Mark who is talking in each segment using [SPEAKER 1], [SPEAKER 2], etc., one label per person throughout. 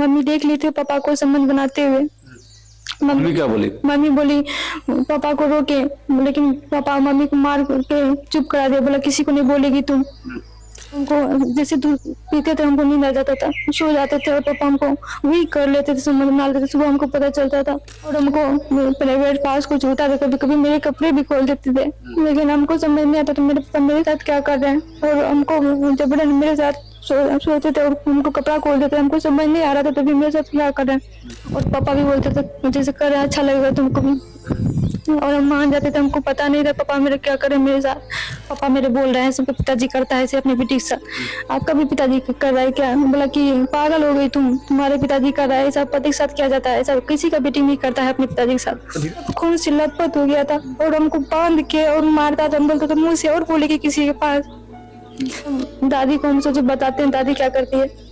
[SPEAKER 1] Mummy देख ली थी पापा को संबंध बनाते हुए।
[SPEAKER 2] मम्मी क्या बोली?
[SPEAKER 1] मम्मी बोली पापा को रोके, लेकिन पापा मम्मी को मार के चुप करा दिया, बोला किसी को नहीं बोलेगी तुम। हमको जैसे दूध पीते थे हमको नींद आ जाता था, सो जाते थे और पापा हमको वही कर लेते थे, संबंध बना लेते थे। सुबह हमको पता चलता था और हमको प्राइवेट पास कुछ होता था, कभी कभी मेरे कपड़े भी खोल देते थे, लेकिन हमको समझ नहीं आता तो मेरे पापा मेरे साथ क्या कर रहे हैं। और हमको जबरन मेरे साथ सोते थे और हमको कपड़ा खोल देते थे, हमको समझ नहीं आ रहा था तभी मेरे साथ क्या कर रहे हैं। और पापा भी बोलते थे जैसे कर रहे हैं अच्छा लगेगा तुमको भी, और हम मान जाते थे। हमको पता नहीं था पापा मेरे क्या करे मेरे साथ। पापा मेरे बोल रहे हैं सबके पिताजी करता है ऐसे अपने बेटी के साथ, आपका भी पिताजी कर रहा है क्या? बोला कि पागल हो गई तुम, तुम्हारे पिताजी कर रहा है ऐसा, पति के साथ किया जाता है ऐसा, किसी का बेटी नहीं करता है अपने पिताजी के साथ। खून से लथपथ हो गया था और हमको बांध के और मारता था, बोलता था मुंह से और बोलेगी किसी के पास। दादी को हम सोचे बताते हैं दादी क्या करती है।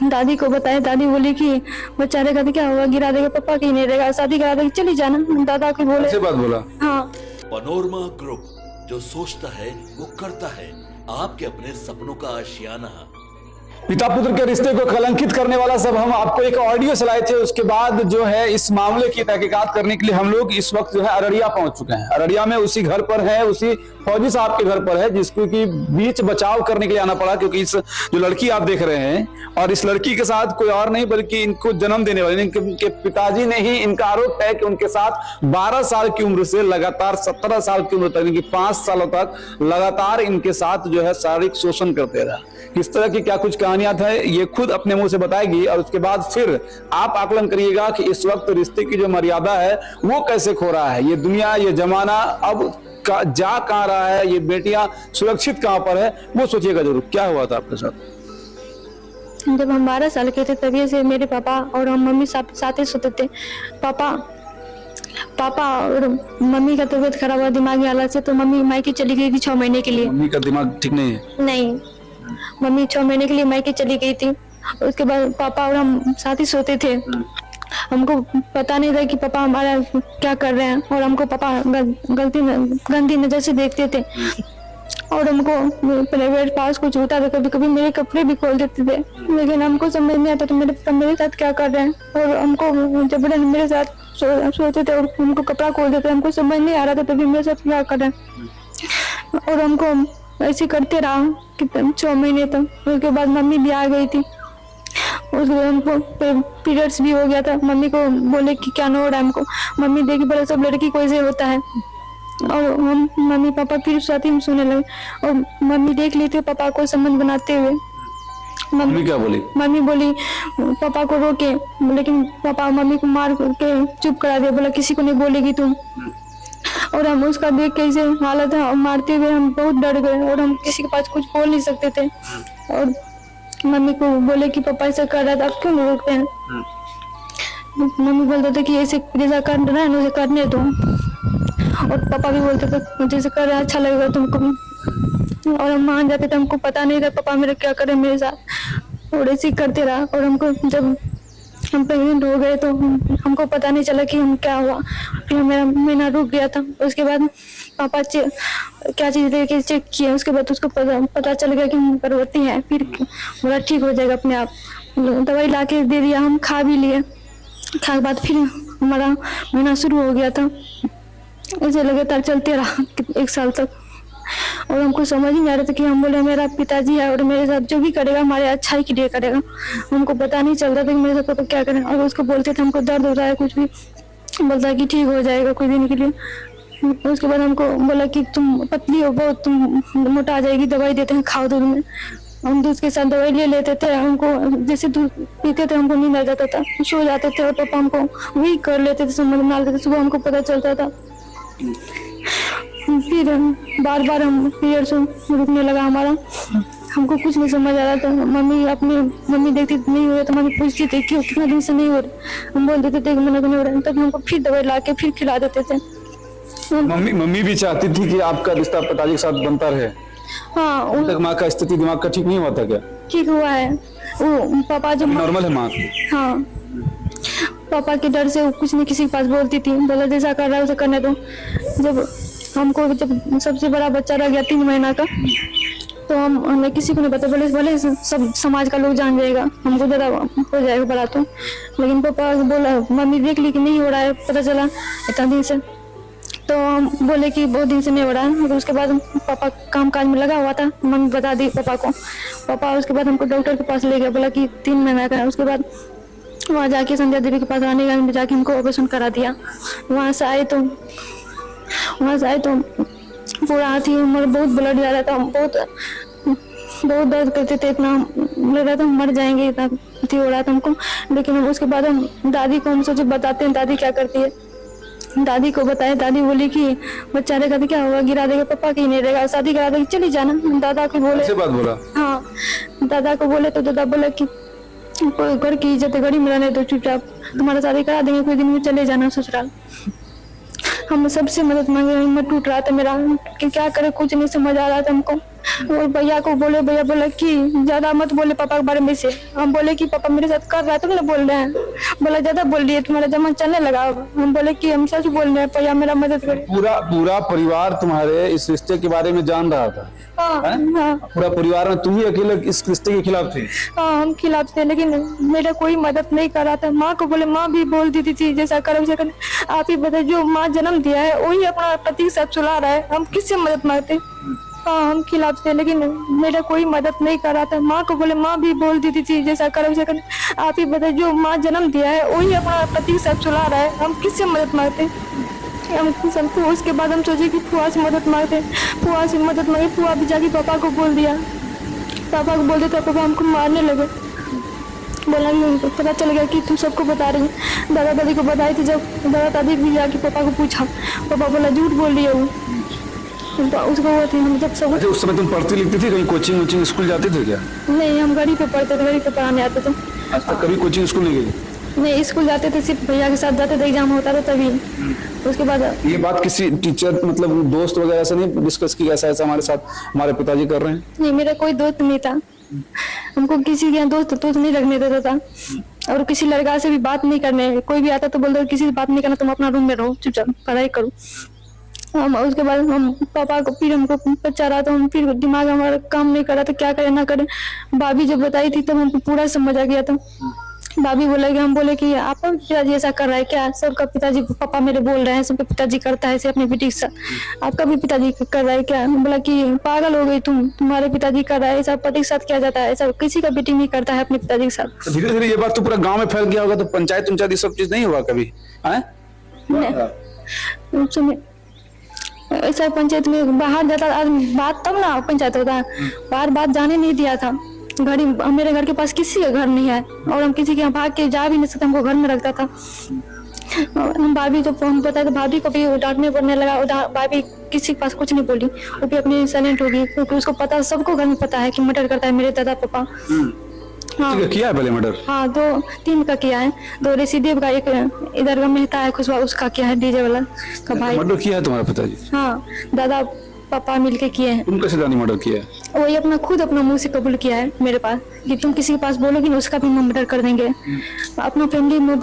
[SPEAKER 1] दादी को बताए, दादी बोली कि बच्चा रहेगा तो क्या होगा, गिरा देगा पापा कहीं नहीं रहेगा, शादी करा देगा चली जाना। दादा को बोले
[SPEAKER 2] ऐसे बात बोला?
[SPEAKER 1] हाँ।
[SPEAKER 3] पनोरमा ग्रुप, जो सोचता है वो करता है, आपके अपने सपनों का आशियाना।
[SPEAKER 2] पिता पुत्र के रिश्ते को कलंकित करने वाला सब हम आपको एक ऑडियो सुनाए थे, उसके बाद जो है इस मामले की तहकीकात करने के लिए हम लोग इस वक्त जो है अररिया पहुंच चुके हैं। अररिया में उसी घर पर है, उसी फौजी साहब के घर पर है, जिसको कि बीच बचाव करने के लिए आना पड़ा, क्योंकि इस जो लड़की आप देख रहे हैं और इस लड़की के साथ कोई और नहीं बल्कि इनको जन्म देने वाले इनके पिताजी ने ही। इनका आरोप है कि उनके साथ 12 साल की उम्र से लगातार 17 साल की उम्र तक, 5 सालों तक लगातार इनके साथ जो है शारीरिक शोषण करते रहा। किस तरह की क्या कुछ कहानियां है ये खुद अपने मुंह से बताएगी और उसके बाद फिर आप आकलन करिएगा कि इस वक्त रिश्ते की जो मर्यादा है वो कैसे खो रहा है। ये दुनिया, ये जमाना अब जा कहां रहा है, ये बेटियां सुरक्षित कहां पर है, वो सोचिएगा जरूर। क्या हुआ था आपके साथ?
[SPEAKER 1] जब हम 12 साल के थे तभी से मेरे पापा और हम मम्मी साथ ही सोते थे। पापा और मम्मी का तबीयत खराब हुआ दिमागी हालत से, तो मम्मी मायके चली गई थी 6 महीने के लिए।
[SPEAKER 2] मम्मी का दिमाग ठीक नहीं है?
[SPEAKER 1] नहीं, मम्मी 6 महीने के लिए मायके चली गई थी। उसके बाद पापा और हम साथ ही सोते थे। हमको पता नहीं था कि पापा हमारा क्या कर रहे हैं, और हमको पापा गंदी नजर से देखते थे और हमको प्राइवेट पास कुछ होता था, कभी कभी मेरे कपड़े भी खोल देते थे, लेकिन हमको समझ नहीं आता तो मेरे पापा मेरे साथ क्या कर रहे हैं। और हमको जबरन मेरे साथ सोते थे और हमको कपड़ा खोल देते, हमको समझ नहीं आ रहा था तभी मेरे साथ क्या कर रहे हैं। और हमको ऐसे करते रहा कि 6 महीने तक। उसके बाद मम्मी भी आ गई थी, उसके बाद हमको पीरियड्स भी हो गया था। मम्मी को बोले कि क्या हो रहा है हमको, मम्मी देखी बोले सब लड़की को ऐसे होता है। और हम मम्मी पापा फिर साथ ही सोने लगे और मम्मी देख ली थी पापा को संबंध बनाते हुए।
[SPEAKER 2] मम्मी क्या बोली?
[SPEAKER 1] मम्मी बोली पापा को रोके, लेकिन पापा मम्मी को मार के चुप करा दिया, बोला किसी को नहीं बोलेगी तुम। और हम उसका देख के ऐसे हालत मारते हुए हम बहुत डर गए और हम किसी के पास कुछ बोल नहीं सकते थे। और मम्मी को बोले कि पापा ऐसा कर रहा था, आप क्यों नहीं रोकते हैं? मम्मी बोलते थे कि ऐसे जैसा कर रहा है उसे करने दो, और पापा भी बोलते थे जैसे कर रहा है अच्छा लगेगा तुमको भी। और हम मान जाते थे, हमको पता नहीं था पापा मेरे क्या करे मेरे साथ, और ऐसे करते रहा। और हमको जब हम प्रेग्नेंट हो गए तो हमको पता नहीं चला कि हम क्या हुआ, फिर मेरा महीना रुक गया था। उसके बाद पापा क्या चीज लेके चेक किया, उसके बाद उसको पता चल गया कि हम गर्भवती हैं। फिर बोला ठीक हो जाएगा अपने आप, दवाई ला के दे दिया, हम खा भी लिए। खा के बाद फिर हमारा महीना शुरू हो गया था। ऐसे लगातार चलते रहा 1 साल तक, और हमको समझ ही नहीं आ रहा था कि हम बोले मेरा पिताजी है और मेरे साथ जो भी करेगा हमारे अच्छाई के लिए करेगा। हमको पता नहीं चलता था कि मेरे साथ पापा क्या करें। और उसको बोलते थे हमको दर्द हो रहा है कुछ भी, बोलता है कि ठीक हो जाएगा कुछ दिन के लिए। उसके बाद हमको बोला कि तुम पतली हो बहुत, तुम मोटा आ जाएगी, दवाई देते हैं खाओ दूध में। हम दूध के साथ दवाई ले लेते थे, हमको जैसे दूध पीते थे हमको नींद आ जाता था, सो जाते थे और पापा हमको वही कर लेते थे, समझ बना लेते थे। सुबह हमको पता चलता था। फिर बार बार हम पीरियड्स रुकने लगा हमारा, हमको कुछ नहीं समझ आ रहा था। मम्मी देखती नहीं हो रहा तो मम्मी पूछती थी क्यों कितना दिन से नहीं हो रहा, हम बोल देते थे कि मैंने नहीं हो रहा, तब हमको फिर दवाई ला के फिर खिला देते थे।
[SPEAKER 2] मम्मी भी चाहती थी कि आपका रिश्ता पिताजी के साथ बनता रहे।
[SPEAKER 1] हाँ,
[SPEAKER 2] तक माँ का स्थिति दिमाग का ठीक नहीं हुआ था क्या?
[SPEAKER 1] ठीक हुआ है, वो पापा जब
[SPEAKER 2] नॉर्मल है माँ?
[SPEAKER 1] हाँ, पापा के डर से वो कुछ नहीं किसी के पास बोलती थी, बोला जैसा कर रहा है उसे करने दो। जब सबसे बड़ा बच्चा रह गया 3 महीना का, तो हमें किसी को नहीं पता, बोले बोले सब समाज का लोग जान जाएगा, हमको ज़्यादा हो जाएगा बड़ा तो। लेकिन पापा बोला, मम्मी देख ली कि नहीं हो रहा है, पता चला इतना दिन से, तो हम बोले कि बहुत दिन से नहीं हो रहा है। तो उसके बाद पापा काम काज में लगा हुआ था, मम्मी बता दी पापा को। पापा उसके बाद हमको डॉक्टर के पास ले गया, बोला कि 3 महीना का है। उसके बाद वहाँ जाके संध्या देवी के पास रानी गंज में जाके हमको ऑपरेशन करा दिया। वहाँ से आए तो पूरा हाथी उम्र बहुत ब्लड जा रहा था, बहुत दर्द करते थे, इतना लग रहा था हम मर जाएंगे, इतना अथी हो रहा था हमको। लेकिन उसके बाद हम दादी को हम सोचे बताते हैं दादी क्या करती है। दादी को बताया, दादी बोली कि बच्चा रहेगा तो क्या होगा, गिरा देगा, पापा की नहीं रहेगा, शादी करा देगी, चली जाना। दादा को बोले,
[SPEAKER 2] ऐसे बात बोला?
[SPEAKER 1] हाँ, दादा को बोले तो दादा बोला कि कोई घर की इज्जत घड़ी में रहने दो, चुपचाप तुम्हारा शादी करा देंगे, कोई दिन में चले जाना ससुराल। हम सबसे मदद मांगे, हिम्मत टूट रहा था मेरा कि क्या करे, कुछ नहीं समझ आ रहा था हमको। और भैया को बोले, भैया बोला कि ज्यादा मत बोले पापा के बारे में से। हम बोले कि पापा मेरे साथ कर रहा है तो ना बोल रहे हैं। बोला ज्यादा बोल रही है, तुम्हारा जमा चलने लगा। हम बोले कि हम सच बोल रहे हैं, भैया मेरा मदद करे।
[SPEAKER 2] पूरा परिवार तुम्हारे इस रिश्ते के बारे में जान रहा था?
[SPEAKER 1] हाँ, हाँ,
[SPEAKER 2] पूरा परिवार में तुम ही अकेले इस रिश्ते के खिलाफ थे?
[SPEAKER 1] हाँ, हम खिलाफ थे, लेकिन मेरा कोई मदद नहीं कर रहा था। माँ को बोले, माँ भी बोल देती थी जैसा करो वैसा कर। आप ही बताइए, जो माँ जन्म दिया है वही अपना पति साथ चला रहा है, हम किससे मदद मांगते? हाँ, हम खिलाफ थे, लेकिन मेरा कोई मदद नहीं कर रहा था। माँ को बोले, माँ भी बोल देती थी जैसा करो वैसा कर। आप ही बताइए, जो माँ जन्म दिया है वही अपना पति साथ चला रहा है, हम किससे मदद मांगते? हम सबको उसके बाद हम सोचे कि फुआ से मदद मांगते। फुआ से मदद मांगे, फुआ भी जाके पापा को बोल दिया। पापा को बोल दिया तो पापा हमको मारने लगे। बोला कि पता चल गया कि तुम सबको बता रही है। दादा दादी को बताई थी, जब दादा दादी भी जाके पापा को पूछा, पापा बोला झूठ बोल रही है वो। तो उसको वो थी, हम जब सब।
[SPEAKER 2] अच्छा, उस समय तुम पढ़ती लिखती थी, कहीं कोचिंग वोचिंग स्कूल जाते थे क्या?
[SPEAKER 1] नहीं, हम गाड़ी पे पढ़ते थे, गाड़ी पे पढ़ाने आते थे।
[SPEAKER 2] आज तक कभी कोचिंग स्कूल नहीं गई?
[SPEAKER 1] नहीं, स्कूल जाते थे, सिर्फ भैया के साथ जाते थे, एग्जाम होता था तभी। उसके बाद
[SPEAKER 2] ये बात किसी टीचर मतलब दोस्त वगैरह से नहीं डिस्कस की, ऐसा ऐसा हमारे साथ हमारे पिताजी कर रहे हैं?
[SPEAKER 1] नहीं, मेरा कोई दोस्त नहीं था, हमको किसी के दोस्त नहीं रखने देता था। और किसी लड़का से भी बात नहीं करने, कोई भी आता तो बोलता किसी से बात नहीं करना, तुम अपना रूम में रहो, चुपचाप पढ़ाई करो। हम उसके बाद हम पापा को फिर हमको बच्चा रहा तो हम फिर दिमाग हमारा काम नहीं कर रहा था, क्या करे ना करे। भाभी जब बताई थी तब हमको पूरा समझ आ गया था। भाभी बोले कि, हम बोले कि आपका पिताजी ऐसा कर रहा है क्या? सबका पिताजी, पापा मेरे बोल रहे हैं सबका पिताजी करता है ऐसे अपने बेटी के साथ, आपका भी पिताजी कर रहा है क्या? बोला कि पागल हो गई तुम, तुम्हारे पिताजी कर रहा है ऐसा, पति के साथ किया जाता है ऐसा, किसी का बेटी नहीं करता है अपने पिताजी के साथ।
[SPEAKER 2] धीरे धीरे ये बात तो पूरा गाँव में फैल गया होगा, तो पंचायत ये सब चीज नहीं हुआ कभी?
[SPEAKER 1] ऐसा पंचायत में बाहर जाता बात तब ना पंचायत होता, बाहर बात जाने नहीं दिया था। घड़ी मेरे घर के पास किसी का घर नहीं है और हम किसी के यहाँ भाग के जा भी नहीं सकते, हमको घर में रखता था। हम भाभी तो फोन पता है तो भाभी को भी डांटने पड़ने लगा। भाभी किसी के पास कुछ नहीं बोली, वो भी अपनी साइलेंट होगी, क्योंकि उसको पता, सबको घर में पता है कि मर्डर करता है मेरे दादा पापा।
[SPEAKER 2] हाँ, किया है पहले मर्डर?
[SPEAKER 1] हाँ, 2-3 का किया है। 2 ऋषिदेव का, एक इधर का मेहता है खुशबा, उसका किया है, डीजे वाला का भाई।
[SPEAKER 2] मर्डर किया है तुम्हारे पिताजी?
[SPEAKER 1] हाँ, दादा पापा मिलके किए हैं।
[SPEAKER 2] तुम कैसे जानी मर्डर किया है?
[SPEAKER 1] वही अपना खुद अपना मुंह से कबूल किया है मेरे पास कि तुम किसी के पास बोलोगी ना उसका भी मर्डर कर देंगे। अपना फैमिली में